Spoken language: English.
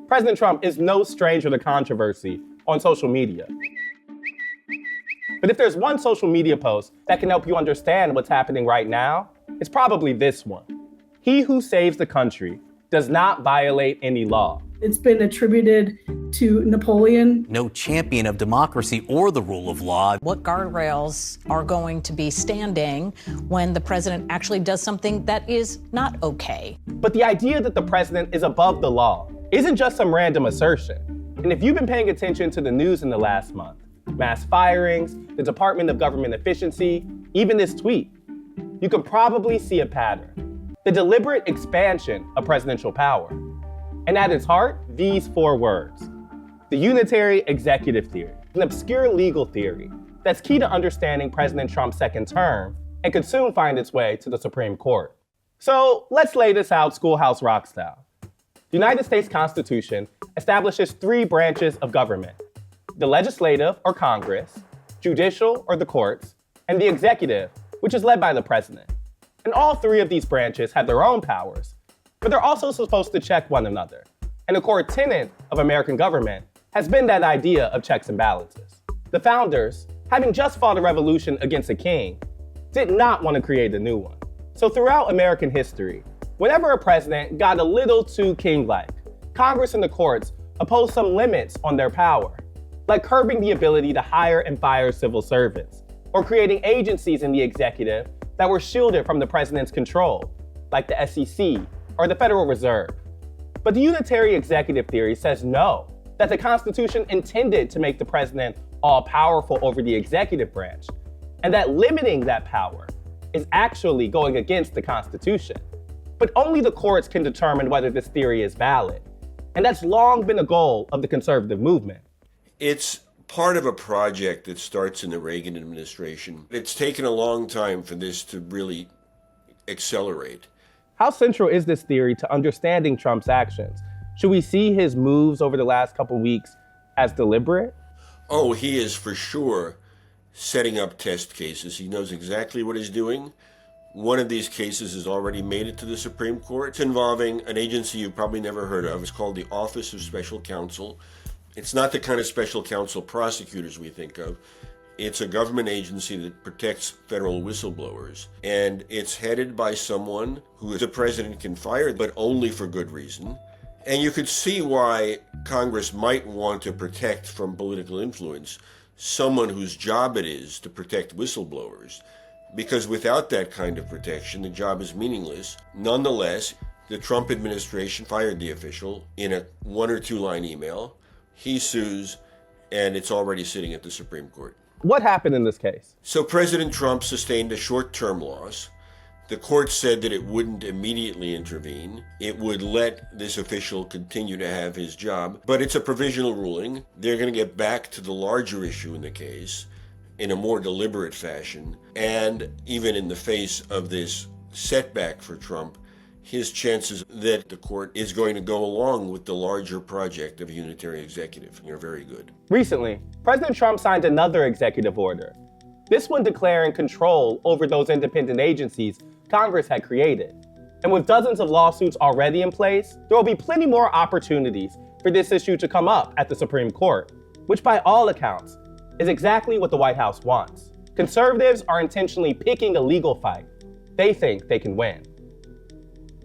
President Trump is no stranger to controversy on social media. But if there's one social media post that can help you understand what's happening right now, it's probably this one. He who saves the country does not violate any law. It's been attributed to Napoleon. No champion of democracy or the rule of law. What guardrails are going to be standing when the president actually does something that is not okay? But the idea that the president is above the law isn't just some random assertion. And if you've been paying attention to the news in the last month, mass firings, the Department of Government Efficiency, even this tweet, you can probably see a pattern. The deliberate expansion of presidential power. And at its heart, these 4 words. The unitary executive theory, an obscure legal theory that's key to understanding President Trump's second term and could soon find its way to the Supreme Court. So let's lay this out Schoolhouse Rock style. The United States Constitution establishes 3 branches of government: the legislative, or Congress, judicial, or the courts, and the executive, which is led by the president. And all 3 of these branches have their own powers, but they're also supposed to check one another. And a core tenet of American government has been that idea of checks and balances. The founders, having just fought a revolution against a king, did not want to create a new one. So throughout American history, whenever a president got a little too king-like, Congress and the courts imposed some limits on their power, like curbing the ability to hire and fire civil servants, or creating agencies in the executive that were shielded from the president's control, like the SEC or the Federal Reserve. But the unitary executive theory says no, that the Constitution intended to make the president all-powerful over the executive branch, and that limiting that power is actually going against the Constitution. But only the courts can determine whether this theory is valid, and that's long been a goal of the conservative movement. It's part of a project that starts in the Reagan administration. It's taken a long time for this to really accelerate. How central is this theory to understanding Trump's actions? Should we see his moves over the last couple weeks as deliberate? Oh, he is for sure setting up test cases. He knows exactly what he's doing. One of these cases has already made it to the Supreme Court. It's involving an agency you've probably never heard of. It's called the Office of Special Counsel. It's not the kind of special counsel prosecutors we think of. It's a government agency that protects federal whistleblowers. And it's headed by someone who the president can fire, but only for good reason. And you could see why Congress might want to protect from political influence someone whose job it is to protect whistleblowers. Because without that kind of protection, the job is meaningless. Nonetheless, the Trump administration fired the official in a 1 or 2 line email. He sues, and it's already sitting at the Supreme Court. What happened in this case? So President Trump sustained a short-term loss. The court said that it wouldn't immediately intervene. It would let this official continue to have his job, but it's a provisional ruling. They're going to get back to the larger issue in the case in a more deliberate fashion. And even in the face of this setback for Trump, his chances that the court is going to go along with the larger project of a unitary executive are very good. Recently, President Trump signed another executive order, this one declaring control over those independent agencies Congress had created. And with dozens of lawsuits already in place, there will be plenty more opportunities for this issue to come up at the Supreme Court, which by all accounts is exactly what the White House wants. Conservatives are intentionally picking a legal fight they think they can win.